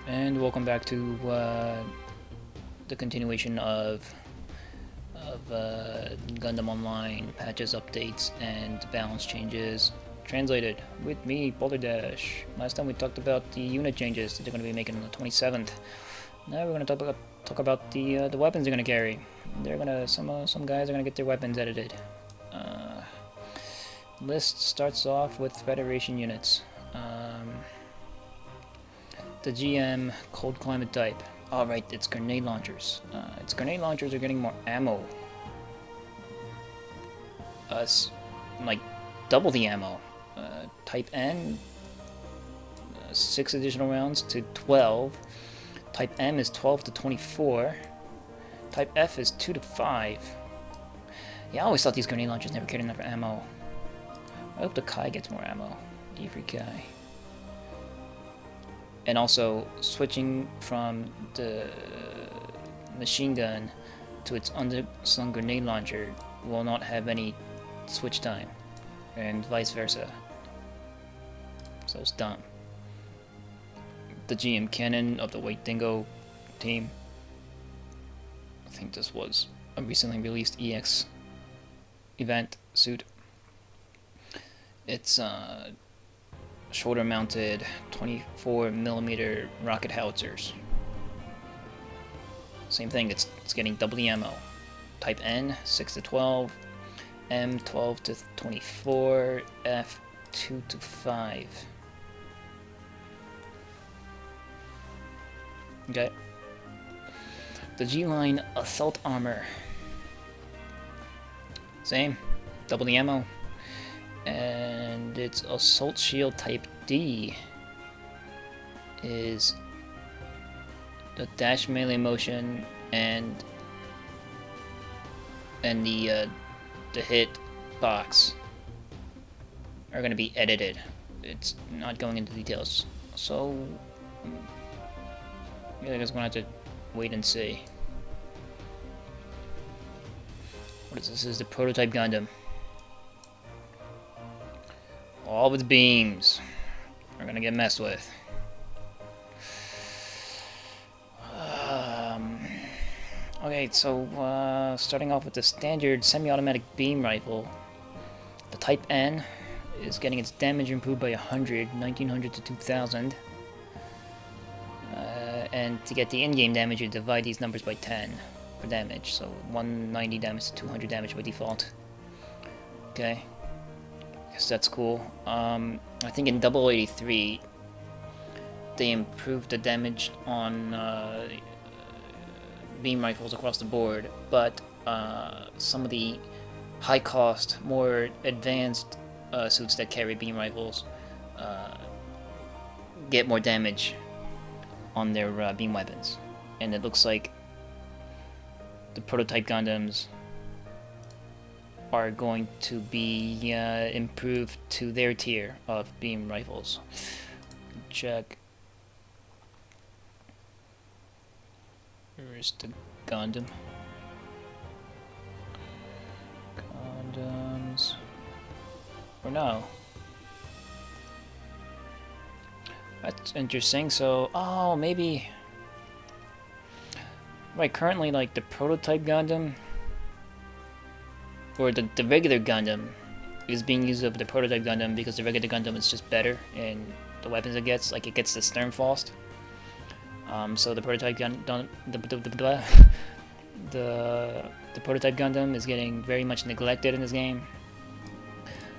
And welcome back to the continuation of Gundam Online patches, updates, and balance changes. Translated with me, Boulderdash. Last time we talked about the unit changes that they're going to be making on the 27th. Now we're going to talk about the weapons they're going to carry. They're going to some guys are going to get their weapons edited. List starts off with Federation units. The GM cold climate type. Alright, it's grenade launchers. Its grenade launchers are getting more ammo. Like double the ammo. Type N, 6 additional rounds to 12. Type M is 12 to 24. Type F is 2 to 5. Yeah, I always thought these grenade launchers never carried enough ammo. I hope the Kai gets more ammo. D for Kai. And also, switching from the machine gun to its underslung grenade launcher will not have any switch time, and vice versa. So it's dumb. The GM cannon of the White Dingo team. I think this was a recently released EX event suit. It's shoulder-mounted 24mm rocket howitzers. Same thing, it's getting double the ammo. Type N, 6 to 12. M, 12 to 24. F, 2 to 5. Okay. The G-Line Assault Armor. Same, double the ammo. And its Assault Shield Type D is the dash melee motion and the hit box are going to be edited. It's not going into details, so I guess we're going to have to wait and see. What is this? This is the prototype Gundam. All of its beams are gonna get messed with. Okay, so starting off with the standard semi-automatic beam rifle, the Type N is getting its damage improved by 100, 1900 to 2000. And to get the in-game damage, you divide these numbers by 10 for damage, so 190 damage to 200 damage by default. Okay. Yes, that's cool. I think in 0083 they improved the damage on beam rifles across the board, but some of the high-cost, more advanced suits that carry beam rifles get more damage on their beam weapons, and it looks like the prototype Gundams are going to be improved to their tier of beam rifles. Check. Where's the Gundam? Gundams. Or no? That's interesting. So, oh, maybe. Right, currently, like the prototype Gundam, or the regular Gundam, is being used over the prototype Gundam because the regular Gundam is just better in the weapons it gets. Like, it gets the Sternfaust. So the prototype Gundam, the prototype Gundam is getting very much neglected in this game.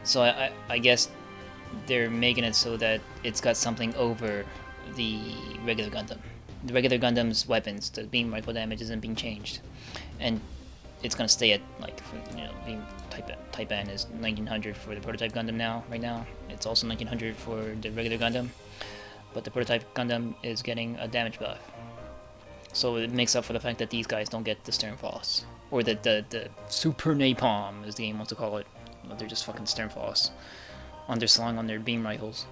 So I guess they're making it so that it's got something over the regular Gundam. The regular Gundam's weapons, the beam rifle damage isn't being changed, and it's gonna stay at, like, beam type N is 1900 for the prototype Gundam now. Right now, it's also 1900 for the regular Gundam, but the prototype Gundam is getting a damage buff, so it makes up for the fact that these guys don't get the Sternfaust, or the Super Napalm, as the game wants to call it. They're just fucking Sternfaust underslung on their beam rifles.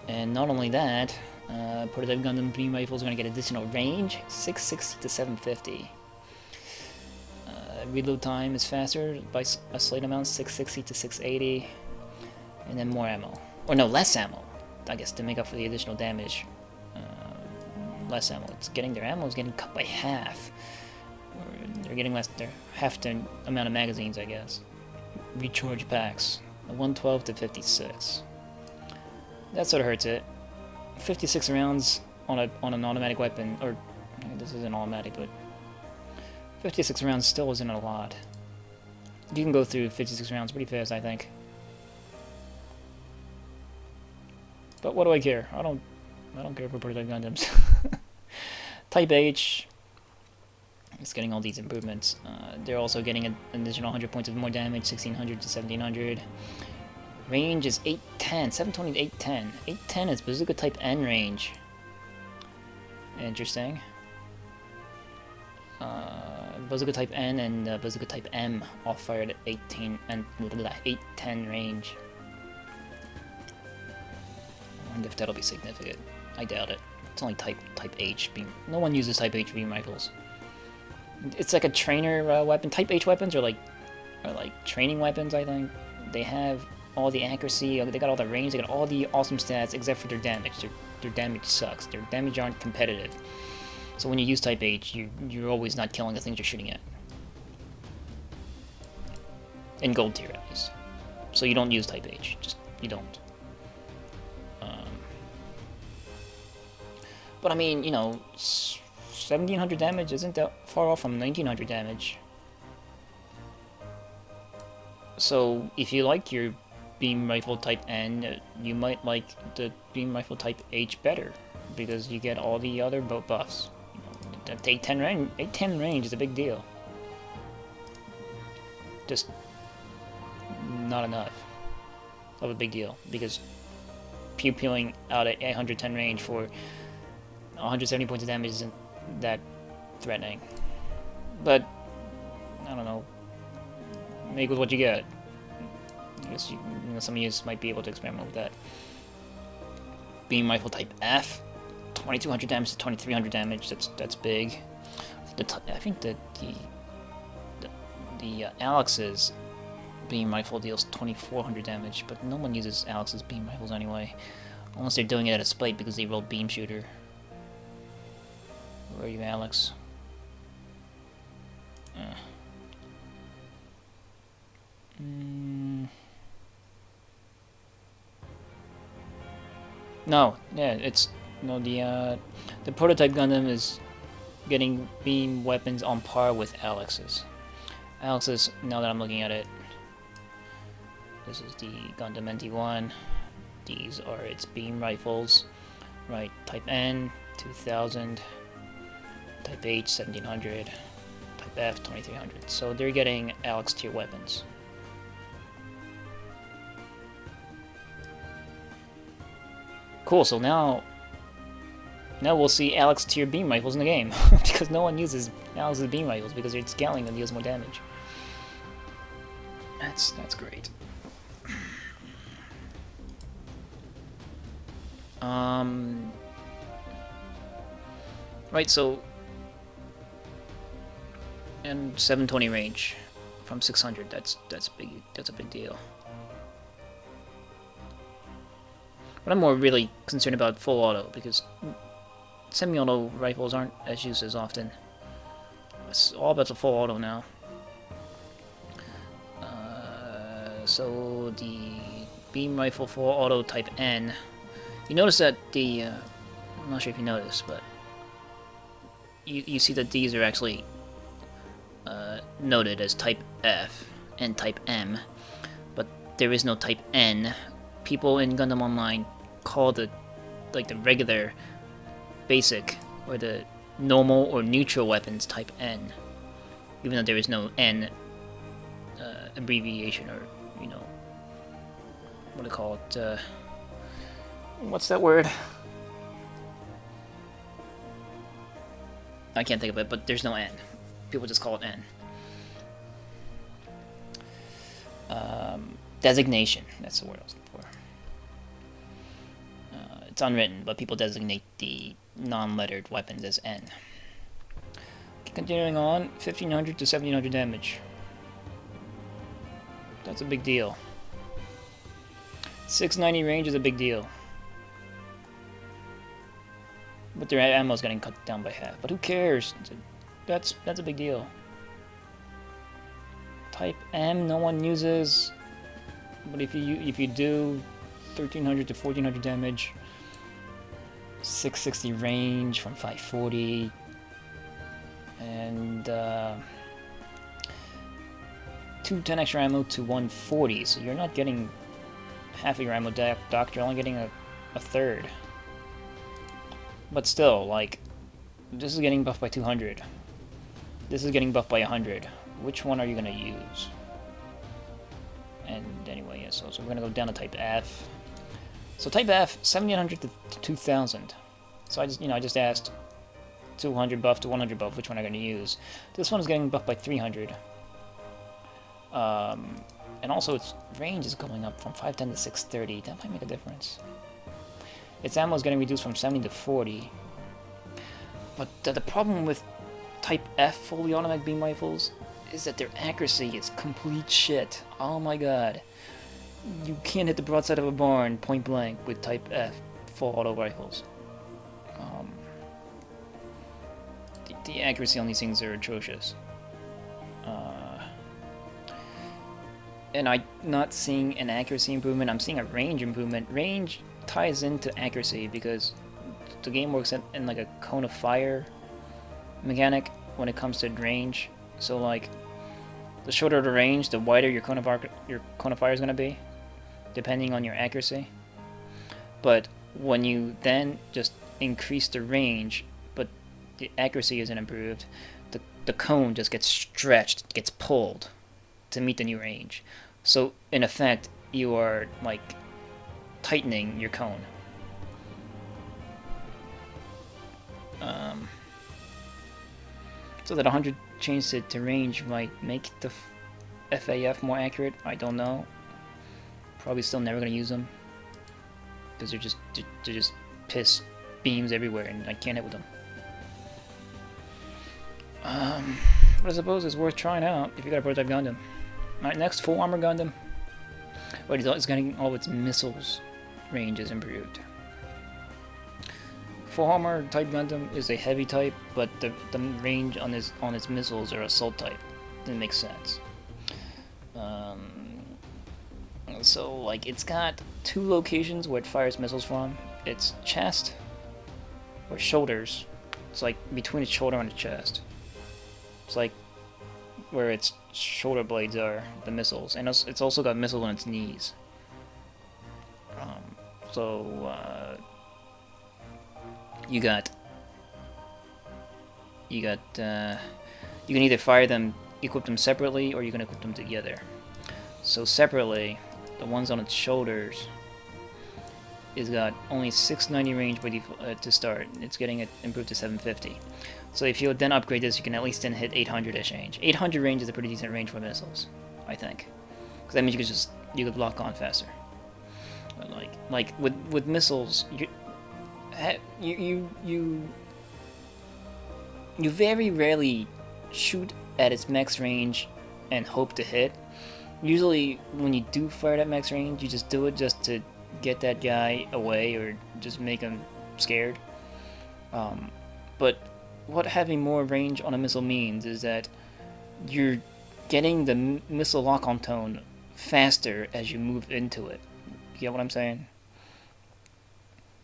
And not only that, prototype Gundam beam rifles are going to get additional range, 660 to 750. Reload time is faster by a slight amount, 660 to 680. And then more ammo. Or no, less ammo. I guess to make up for the additional damage. Less ammo. It's getting their ammo is getting cut by half. Or they're getting less. They're half the amount of magazines, I guess. Recharge packs. 112 to 56. That sort of hurts it. 56 rounds on an automatic weapon, or this isn't automatic, but 56 rounds still isn't a lot. You can go through 56 rounds pretty fast, I think. But what do I care? I don't care for prototype Gundams. Type H is getting all these improvements. They're also getting an additional 100 points of more damage, 1600 to 1700. Range is 810, 720 to 810. 810 is Bazooka Type N range. Interesting. Bazooka Type N and Bazooka Type M all fired at 810 range. I wonder if that'll be significant. I doubt it. It's only Type H beam. No one uses Type H beam rifles. It's like a trainer weapon. Type H weapons are like training weapons. I think they have all the accuracy. They got all the range. They got all the awesome stats except for their damage. Their damage sucks. Their damage aren't competitive. So when you use Type H, you're always not killing the things you're shooting at. In gold tier, at least. So you don't use Type H. Just you don't. But I mean, you know, 1700 damage isn't that far off from 1900 damage. So if you like your beam rifle Type N, you might like the beam rifle Type H better because you get all the other buffs. You know, that 810 range is a big deal. Just not enough of a big deal because pew-pewing out at 810 range for 170 points of damage isn't that threatening. But I don't know. Make with what you get. I guess you know, some of you might be able to experiment with that. Beam rifle Type F, 2200 damage to 2300 damage. That's big. I think that the Alex's beam rifle deals 2400 damage, but no one uses Alex's beam rifles anyway, unless they're doing it at a spite because they roll beam shooter. Where are you, Alex? No, yeah, it's no the prototype Gundam is getting beam weapons on par with Alex's. Alex's, now that I'm looking at it, this is the Gundam NT1. These are its beam rifles, right? Type N 2000. Type H 1700, Type F 2300. So they're getting Alex tier weapons. Cool. So now we'll see Alex tier beam rifles in the game because no one uses Alex's beam rifles because they're scaling and deals more damage. That's great. Right. So. And 720 range from 600. That's big. That's a big deal. But I'm more really concerned about full auto because semi-auto rifles aren't as used as often. It's all about the full auto now. So the beam rifle full auto Type N. You notice that the I'm not sure if you noticed, but you see that these are actually noted as Type F and Type M, but there is no Type N. People in Gundam Online call the regular, basic, or the normal or neutral weapons Type N, even though there is no N abbreviation, or you know, what do they call it? What's that word? I can't think of it, but there's no N. People just call it N. Designation. That's the word I was looking for. It's unwritten, but people designate the non-lettered weapons as N. Continuing on, 1500 to 1700 damage. That's a big deal. 690 range is a big deal. But their ammo's getting cut down by half. But who cares? That's a big deal. Type M, no one uses. But if you do, 1300 to 1400 damage, 660 range from 540, and 210 extra ammo to 140. So you're not getting half of your ammo docked. You're only getting a third. But still, like, this is getting buffed by 200. This is getting buffed by 100. Which one are you gonna use? And anyway, yeah, so we're gonna go down to Type F. So Type F, 1700 to 2000. So I just asked 200 buff to 100 buff, which one am I gonna use? This one is getting buffed by 300. And also its range is going up from 510 to 630. That might make a difference. Its ammo is getting reduced from 70 to 40. But the problem with Type F fully automatic beam rifles is that their accuracy is complete shit. Oh my god. You can't hit the broadside of a barn point blank with Type F full auto rifles. The accuracy on these things are atrocious. And I'm not seeing an accuracy improvement, I'm seeing a range improvement. Range ties into accuracy because the game works in like a cone of fire mechanic when it comes to range. So like, the shorter the range, the wider your cone of fire is going to be, depending on your accuracy. But when you then just increase the range, but the accuracy isn't improved, the cone just gets stretched, gets pulled to meet the new range. So in effect, you are like tightening your cone. So that 100 change to range might make the FAF more accurate. I don't know. Probably still never gonna use them because they're just piss beams everywhere, and I can't hit with them. But I suppose it's worth trying out if you got a prototype Gundam. Alright, next, full armor Gundam. But it's getting all its missiles ranges improved. Full armor type Gundam is a heavy type, but the range on its missiles are assault type. That makes sense. So like, it's got two locations where it fires missiles from. Its chest or shoulders. It's like between its shoulder and its chest. It's like where its shoulder blades are, the missiles, and it's also got missiles on its knees. You can either fire them, equip them separately, or you can equip them together. So separately, the ones on its shoulders is got only 690 range by default to start. It's getting it improved to 750. So if you then upgrade this, you can at least then hit 800-ish range. 800 range is a pretty decent range for missiles, I think, because that means you could lock on faster. But like with missiles, you very rarely shoot at its max range and hope to hit. Usually, when you do fire at max range, you just do it just to get that guy away or just make him scared. But what having more range on a missile means is that you're getting the missile lock-on tone faster as you move into it. You get what I'm saying?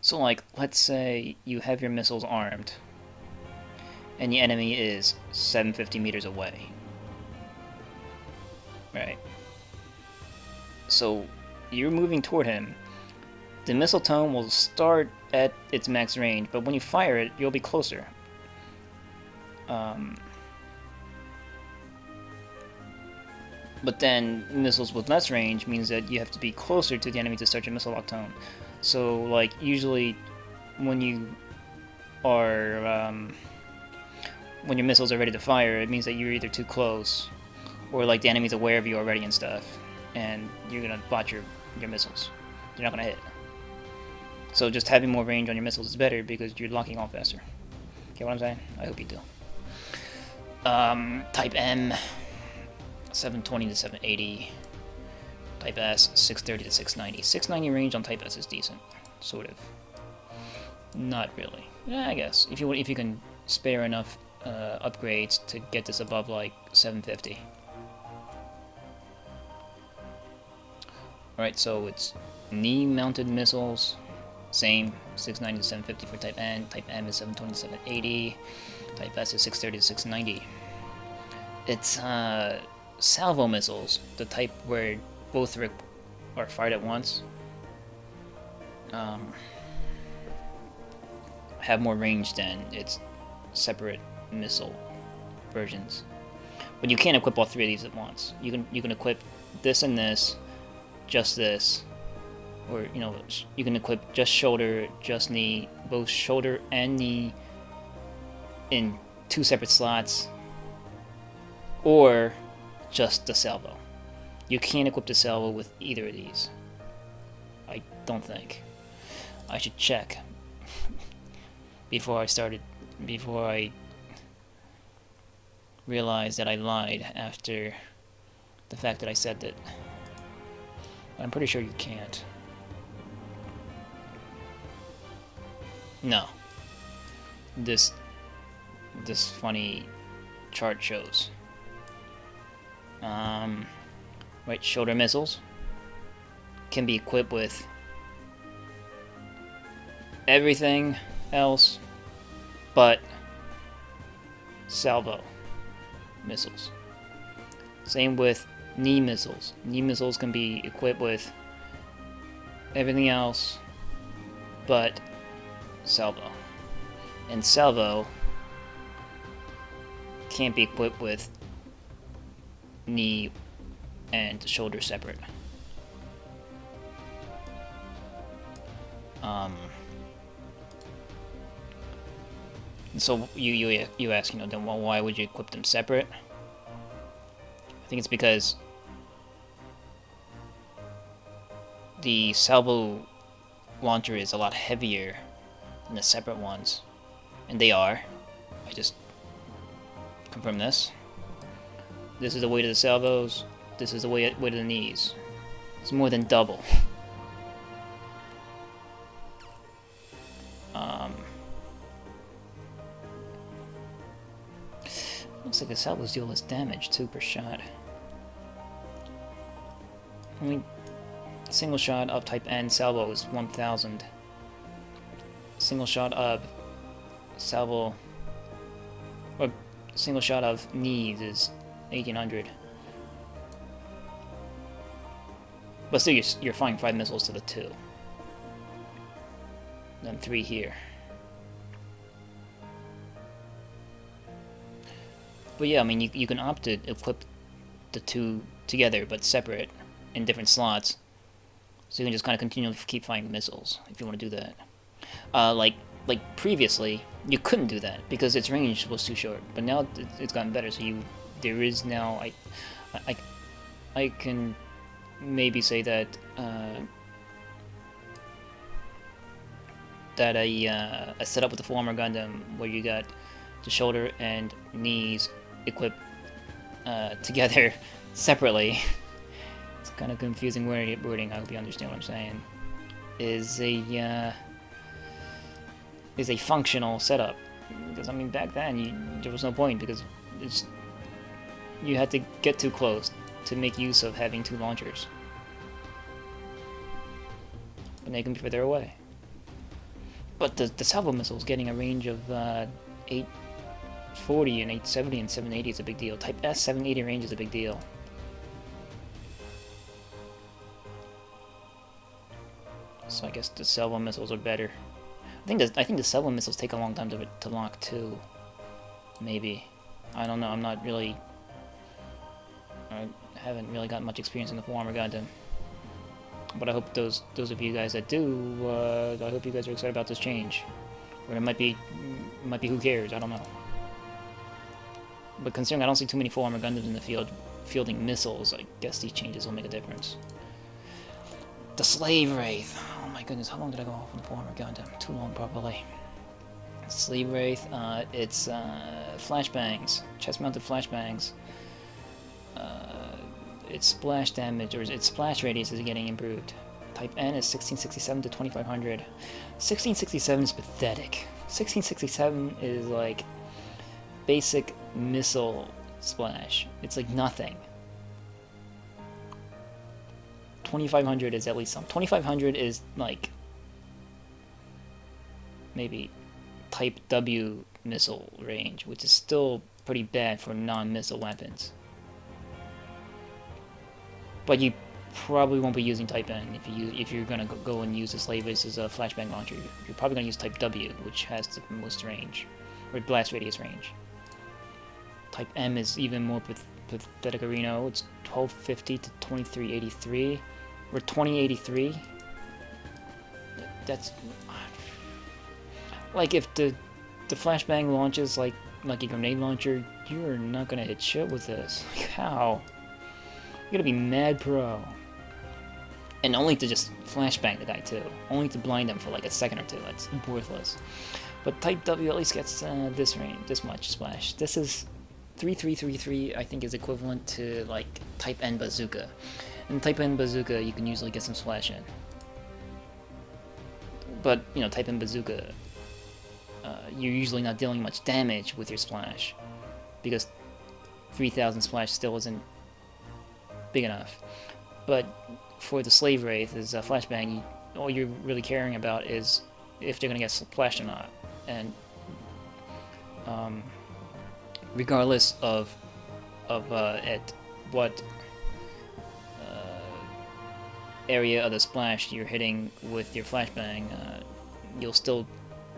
So like, let's say you have your missiles armed and the enemy is 750 meters away. Right. So you're moving toward him. The missile tone will start at its max range, but when you fire it, you'll be closer. But then missiles with less range means that you have to be closer to the enemy to start your missile lock tone. So like, usually when you are when your missiles are ready to fire, it means that you're either too close or like the enemy's aware of you already and stuff, and you're gonna botch your missiles. You're not gonna hit. So just having more range on your missiles is better because you're locking on faster. Get what I'm saying? I hope you do. Type M, 720 to 780. Type S, 630 to 690. 690 range on Type S is decent, sort of. Not really. Yeah, I guess if you can spare enough upgrades to get this above like 750. Alright, so it's knee-mounted missiles, same, 690 to 750 for Type N. Type M is 720 to 780. Type S is 630 to 690. It's salvo missiles, the type where both are fired at once. Have more range than its separate missile versions. But you can't equip all three of these at once. You can equip this and this, just this, or you know, you can equip just shoulder, just knee, both shoulder and knee in 2 separate slots, or just the salvo. You can't equip the salvo with either of these. I don't think. I should check before I realized that I lied after the fact that I said that. I'm pretty sure you can't. No. This funny chart shows. Right, shoulder missiles can be equipped with everything else but salvo missiles. Same with knee missiles. Knee missiles can be equipped with everything else but salvo. And salvo can't be equipped with knee and shoulder separate. So you ask, you know, then why would you equip them separate? I think it's because the salvo launcher is a lot heavier than the separate ones, and they are. I just confirm this. This is the weight of the salvos. This is the weight of the knees. It's more than double. Looks like the salvos deal less damage too per shot. Only single shot of Type N salvo is 1,000. Single shot of salvo, or single shot of knees is 1,800. But still, you're firing 5 missiles to the 2. Then 3 here. But yeah, I mean, you can opt to equip the 2 together, but separate in different slots. So you can just kind of continually keep firing missiles if you want to do that. Like previously, you couldn't do that because its range was too short. But now it's gotten better. So there is now I can maybe say that a setup with the full armor Gundam where you got the shoulder and knees equipped together separately. It's kind of confusing wording. I hope you understand what I'm saying. Is a functional setup, because I mean back then there was no point because you had to get too close to make use of having 2 launchers. But they can be further away. But the salvo missiles getting a range of 840 and 870 and 780 is a big deal. Type S 780 range is a big deal. So I guess the salvo missiles are better. I think the salvo missiles take a long time to lock too. Maybe. I don't know. I haven't really got much experience in the full armor Gundam. But I hope those of you guys that do, I hope you guys are excited about this change. Or it might be who cares, I don't know. But considering I don't see too many full armor Gundams in the field fielding missiles, I guess these changes will make a difference. The Slave Wraith. Oh my goodness, how long did I go off on the full armor Gundam? Too long, probably. Slave Wraith, it's flashbangs, chest-mounted flashbangs. its splash damage or its splash radius is getting improved. Type N is 1667 to 2500. 1667 is pathetic. 1667 is like basic missile splash. It's like nothing. 2500 is at least some. 2500 is like maybe Type W missile range, which is still pretty bad for non-missile weapons. But you probably won't be using Type N if you're gonna go and use the Slave Race as a flashbang launcher. You're probably gonna use Type W, which has the most range, or blast radius range. Type M is even more pathetic. Reno. It's 1250 to 2383, or 2083. That's like if the flashbang launches like a grenade launcher, you're not gonna hit shit with this. Like, how? You're gonna be mad pro. And only to just flashbang the guy too. Only to blind him for like a second or two. That's worthless. But Type W at least gets this range, this much splash. This is 3333. I think is equivalent to like Type N bazooka. And Type N bazooka, you can usually get some splash in. But you know, Type N bazooka, you're usually not dealing much damage with your splash, because 3000 splash still isn't big enough. But for the Slave Wraith, as a flashbang, all you're really caring about is if they're gonna get splashed or not. And regardless of at what area of the splash you're hitting with your flashbang, you'll still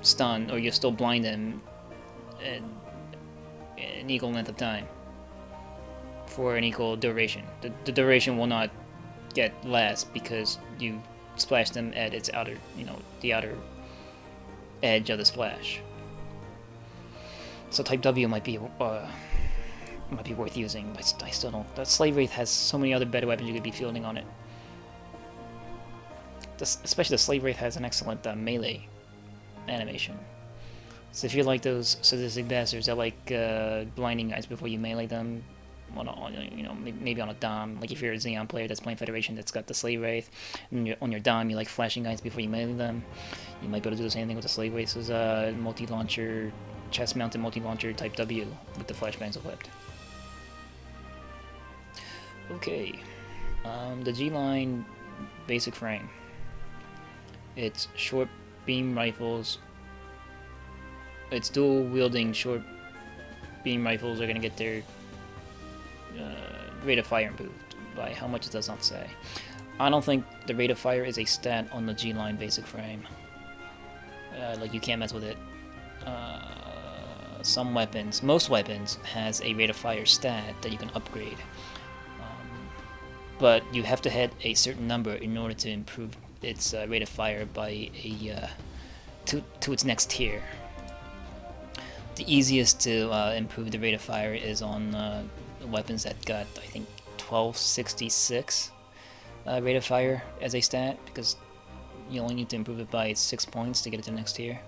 stun or you'll still blind them at an equal length of time for an equal duration. The duration will not get less because you splash them at its outer, the outer edge of the splash. So Type W might be worth using, but I still don't. That Slave Wraith has so many other better weapons you could be fielding on it. Especially the Slave Wraith has an excellent melee animation. So if you like those sadistic bastards that like blinding guys before you melee them, maybe on a Dom, like if you're a Xeon player that's playing Federation that's got the Slave Wraith, and on your Dom you like flashing guys before you melee them, you might be able to do the same thing with the Slave Wraith's multi-launcher, chest-mounted multi-launcher Type W with the flashbangs equipped. Okay, the G-Line basic frame. It's short beam rifles. Its dual wielding short beam rifles are going to get their rate of fire improved. By how much it does not say. I don't think the rate of fire is a stat on the G-Line basic frame. Like you can't mess with it. Some weapons, most weapons, has a rate of fire stat that you can upgrade. But you have to hit a certain number in order to improve its rate of fire by to its next tier. The easiest to improve the rate of fire is on weapons that got, I think, 1266 rate of fire as a stat, because you only need to improve it by 6 points to get it to the next tier.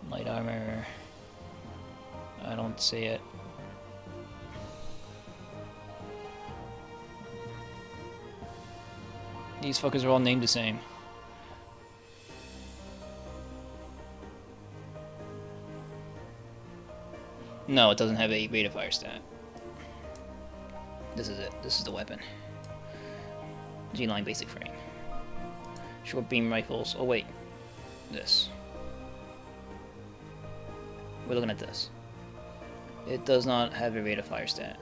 Light armor. I don't see it. These fuckers are all named the same. No, it doesn't have a rate of fire stat. This is it. This is the weapon. G-Line basic frame. Short beam rifles. Oh wait. This. We're looking at this. It does not have a rate of fire stat.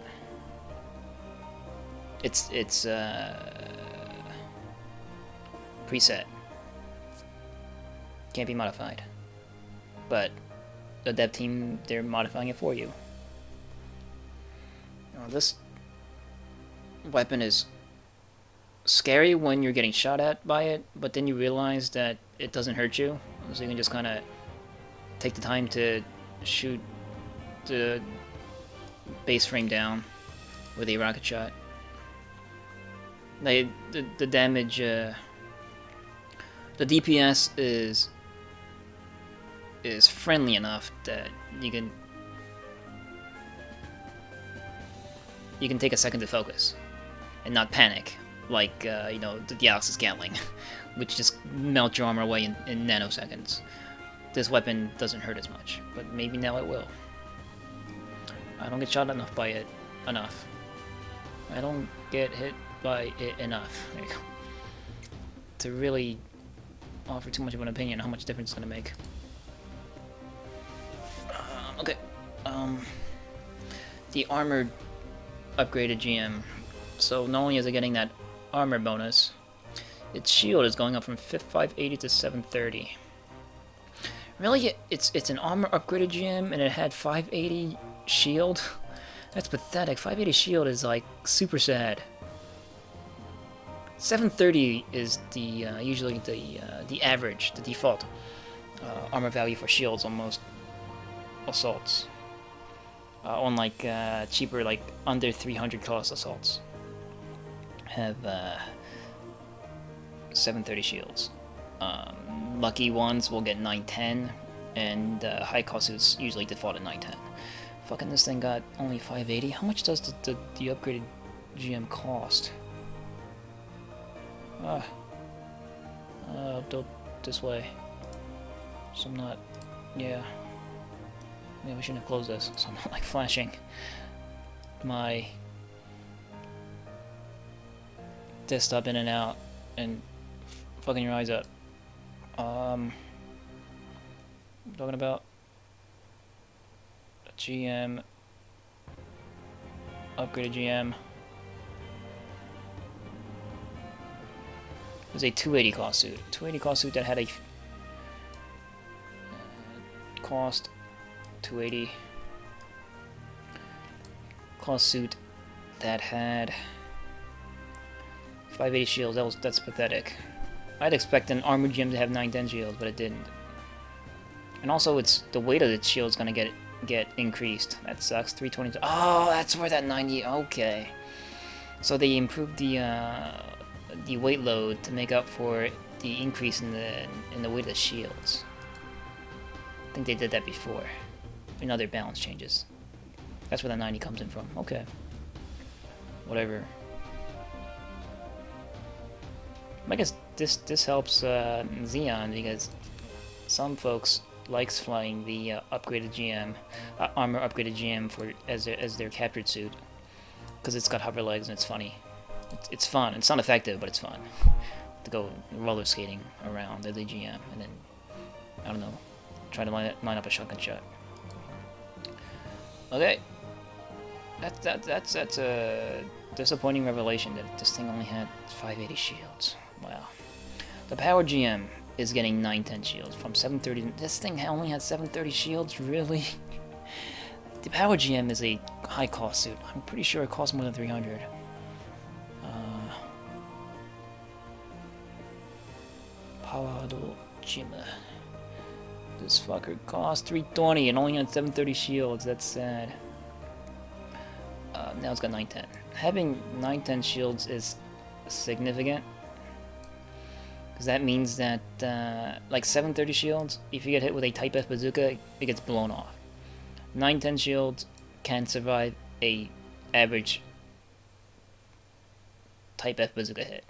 It's preset. Can't be modified. But the dev team, they're modifying it for you. This weapon is scary when you're getting shot at by it, but then you realize that it doesn't hurt you, so you can just kind of take the time to shoot the base frame down with a rocket shot. The damage, the DPS is friendly enough that you can take a second to focus and not panic, like you know, the Galaxy Scantling, which just melts your armor away in nanoseconds. This weapon doesn't hurt as much, but maybe now it will. I don't get shot enough by it enough. I don't get hit by it enough. There you go. To really offer too much of an opinion on how much difference it's gonna make. Okay. The armored upgraded GM. So not only is it getting that armor bonus, its shield is going up from 580 to 730. Really, it's an armor upgraded GM and it had 580 shield? That's pathetic. 580 shield is like super sad. 730 is the usually the average, the default armor value for shields on most assaults. On like cheaper, like under 300 cost assaults, have 730 shields. Lucky ones will get 910, and high cost suits usually default at 910. Fucking this thing got only 580. How much does the upgraded GM cost? Built this way. So I'm not. Yeah. Maybe we shouldn't have closed this, so I'm not like flashing my desktop in and out and fucking your eyes up. I'm talking about a GM, upgraded GM. It was a 280 cost suit. 280 cost suit that had a cost 280 cost suit that had 580 shields. That's pathetic. I'd expect an armored GM to have 910 shields, but it didn't. And also, it's the weight of the shield is gonna get increased. That sucks. 320. Oh, that's where that 90. Okay. So they improved the weight load to make up for the increase in the weight of the shields. I think they did that before in other balance changes. That's where that 90 comes in from. Okay. Whatever. I guess this helps Xeon because some folks likes flying the upgraded GM, armor upgraded GM as their captured suit, because it's got hover legs and it's funny. It's fun. It's not effective, but it's fun to go roller skating around as a GM and then I don't know, try to line up a shotgun shot. Okay, that's a disappointing revelation that this thing only had 580 shields. Wow. The power GM is getting 910 shields from 730. This thing only had 730 shields, really? The power GM is a high cost suit. I'm pretty sure it costs more than 300. Power GM. This fucker cost 320 and only had 730 shields. That's sad. Now it's got 910. Having 910 shields is significant, because that means that like 730 shields, if you get hit with a Type F bazooka, it gets blown off. 910 shields can survive a average Type F bazooka hit.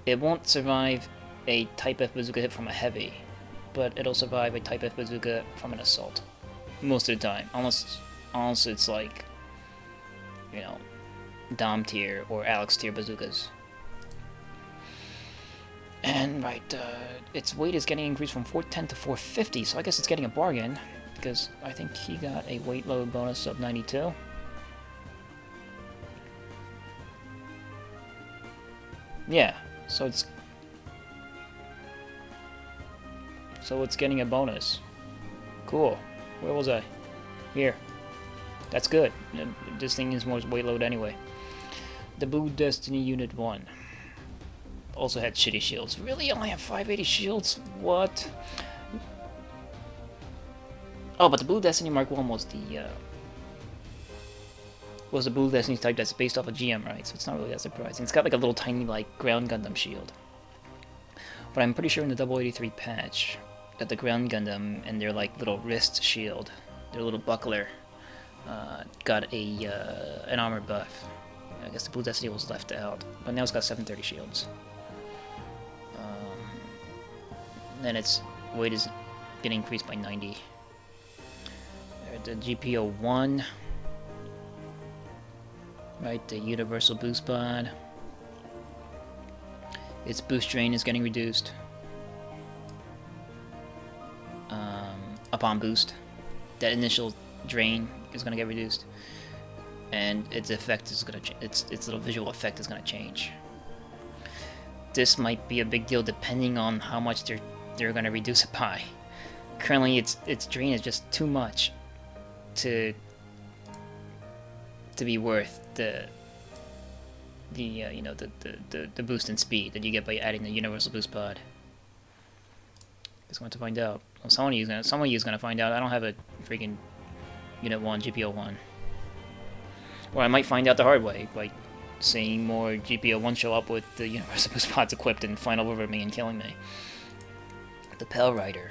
It won't survive a Type F bazooka hit from a heavy, but it'll survive a Type F bazooka from an assault most of the time, unless it's like, you know, Dom tier or Alex tier bazookas. And right, its weight is getting increased from 410 to 450, so I guess it's getting a bargain, because I think he got a weight load bonus of 92. Yeah, so it's getting a bonus. Cool. Where was I? Here. That's good. This thing is more weight load anyway. The Blue Destiny Unit 1 also had shitty shields. Really? Only have 580 shields? What? Oh, but the Blue Destiny Mark 1 was the Blue Destiny type that's based off of GM, right? So it's not really that surprising. It's got like a little tiny like ground Gundam shield. But I'm pretty sure in the 083 patch, got the ground Gundam and their like little wrist shield, their little buckler, got a an armor buff. I guess the Blue Destiny was left out, but now it's got 730 shields. Then its weight is getting increased by 90. The GPO 1, right? The Universal Boost Pod. Its boost drain is getting reduced upon boost. That initial drain is going to get reduced, and its effect is going to its little visual effect is going to change. This might be a big deal depending on how much they're going to reduce it by. Currently, its drain is just too much to be worth the boost in speed that you get by adding the Universal Boost Pod. Just want to find out. Well, someone of you is gonna find out. I don't have a freaking Unit 1 GPO 1, or I might find out the hard way by seeing more GPO 1 show up with the Universal Boost Pods equipped and flying over me and killing me. The Pale Rider,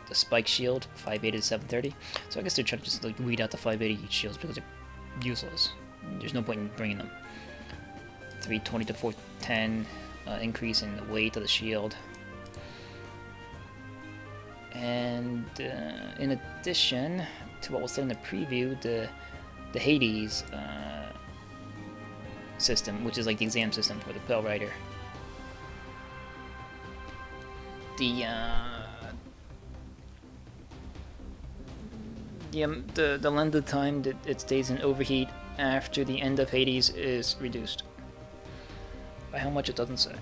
the Spike Shield, 580 to 730. So I guess they're trying to just like weed out the 580 shields because they're useless. There's no point in bringing them. 320 to 410 increase in the weight of the shield. And in addition to what was said in the preview, the Hades system, which is like the exam system for the Pale Rider. The length of time that it stays in overheat after the end of Hades is reduced. By how much it doesn't say.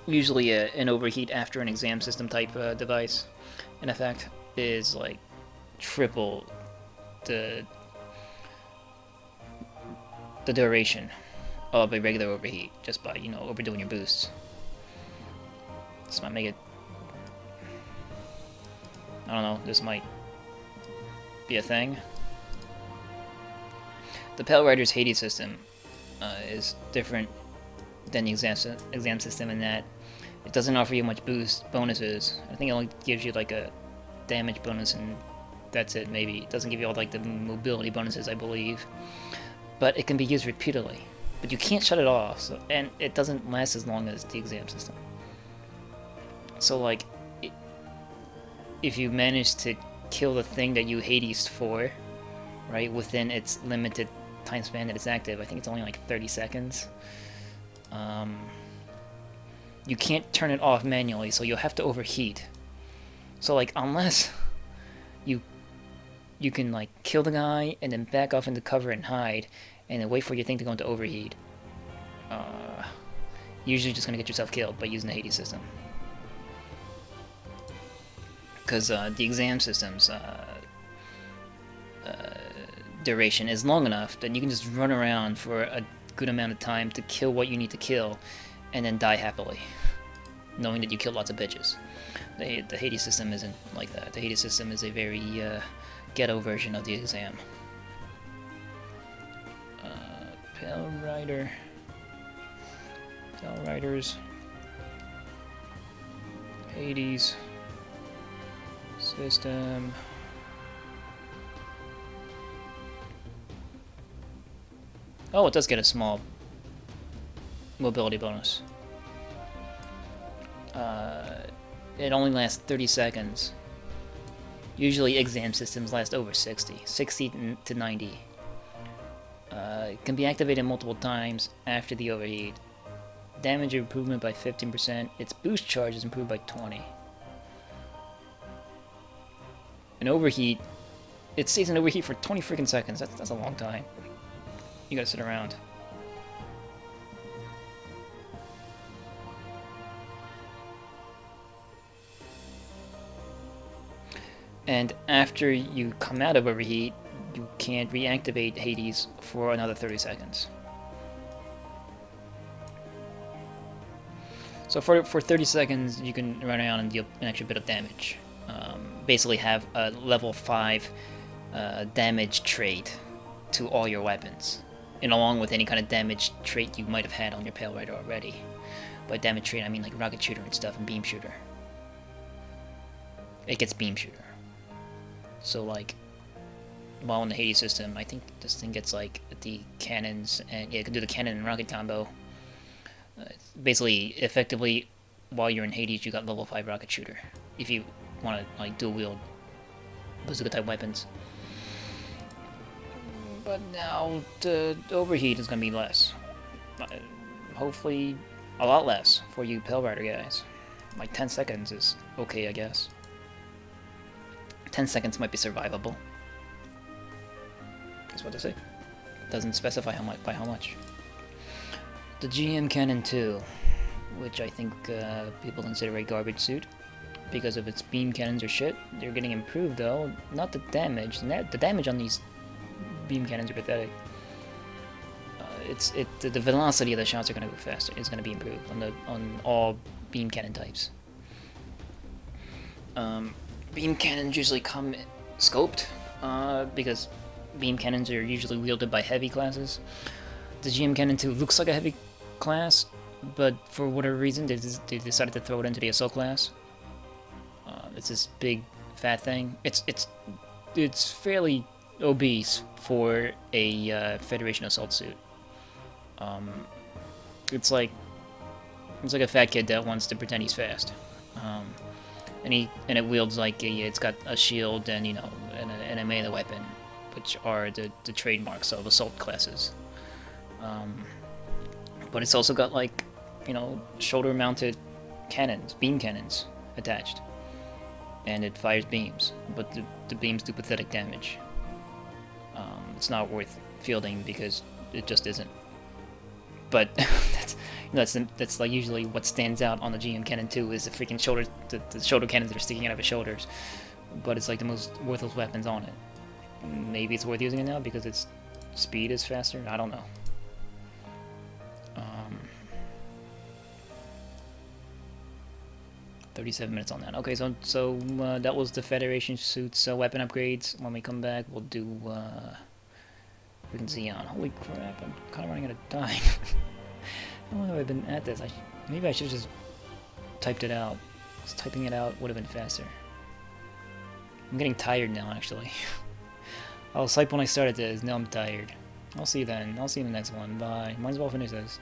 Usually an overheat after an exam system type device, in effect, is like triple the duration of a regular overheat just by, overdoing your boosts. This might make it, I don't know, this might be a thing. The Pale Rider's Hades system is different than the exam system in that it doesn't offer you much boost bonuses. I think it only gives you like a damage bonus and that's it, maybe. It doesn't give you all like the mobility bonuses, I believe. But it can be used repeatedly. But you can't shut it off, and it doesn't last as long as the exam system. So like, if you manage to kill the thing that you Hades for, right, within its limited time span that it's active, I think it's only like 30 seconds. You can't turn it off manually, so you'll have to overheat. So like, unless you can like kill the guy and then back off into cover and hide, and then wait for your thing to go into overheat, usually just gonna get yourself killed by using the Hades system. Because the exam system's duration is long enough that you can just run around for a good amount of time to kill what you need to kill, and then die happily, knowing that you killed lots of bitches. The Hades system isn't like that. The Hades system is a very ghetto version of the exam. Pale Rider. Pale Riders. Hades system. Oh, it does get a small mobility bonus. It only lasts 30 seconds. Usually exam systems last over 60 to 90. It can be activated multiple times after the overheat. Damage improvement by 15%. Its boost charge is improved by 20. An overheat, it stays in overheat for 20 freaking seconds. That's a long time. You gotta sit around. And after you come out of overheat, you can't reactivate Hades for another 30 seconds. So for 30 seconds, you can run around and deal an extra bit of damage. Basically have a level 5 damage trait to all your weapons. And along with any kind of damage trait you might have had on your Pale Rider already. By damage trait, I mean like rocket shooter and stuff and beam shooter. it gets beam shooter. So like, while in the Hades system, I think this thing gets like the cannons, and yeah, it can do the cannon and rocket combo. Basically, effectively, while you're in Hades, you got level 5 rocket shooter. If you want to like dual wield bazooka type weapons. But now the overheat is gonna be less. Hopefully, a lot less for you Pale Rider guys. Like 10 seconds is okay, I guess. 10 seconds might be survivable. That's what they say. Doesn't specify how much by how much. The GM Cannon 2, which I think people consider a garbage suit because of its beam cannons or shit. They're getting improved though. Not the damage. The damage on these beam cannons are pathetic. The velocity of the shots are gonna go faster. It's gonna be improved on all beam cannon types. Beam cannons usually come scoped because beam cannons are usually wielded by heavy classes. The GM Cannon 2 looks like a heavy class, but for whatever reason they decided to throw it into the assault class. It's this big fat thing. It's fairly obese for a Federation assault suit. It's like a fat kid that wants to pretend he's fast. And it wields like it's got a shield and and a melee weapon, which are the trademarks of assault classes. But it's also got like shoulder-mounted cannons, beam cannons attached, and it fires beams, but the beams do pathetic damage. It's not worth fielding because it just isn't. But that's like usually what stands out on the GM Cannon 2 is the freaking shoulder, the shoulder cannons that are sticking out of his shoulders. But it's like the most worthless weapons on it. Maybe it's worth using it now because its speed is faster. I don't know. 37 minutes on that. Okay, so that was the Federation suits weapon upgrades. When we come back, we'll do freaking Xeon. Holy crap! I'm kind of running out of time. How long have I been at this? Maybe I should have just typed it out. Just typing it out would have been faster. I'm getting tired now, actually. I was hyped when I started this. Now I'm tired. I'll see you then. I'll see you in the next one. Bye. Might as well finish this.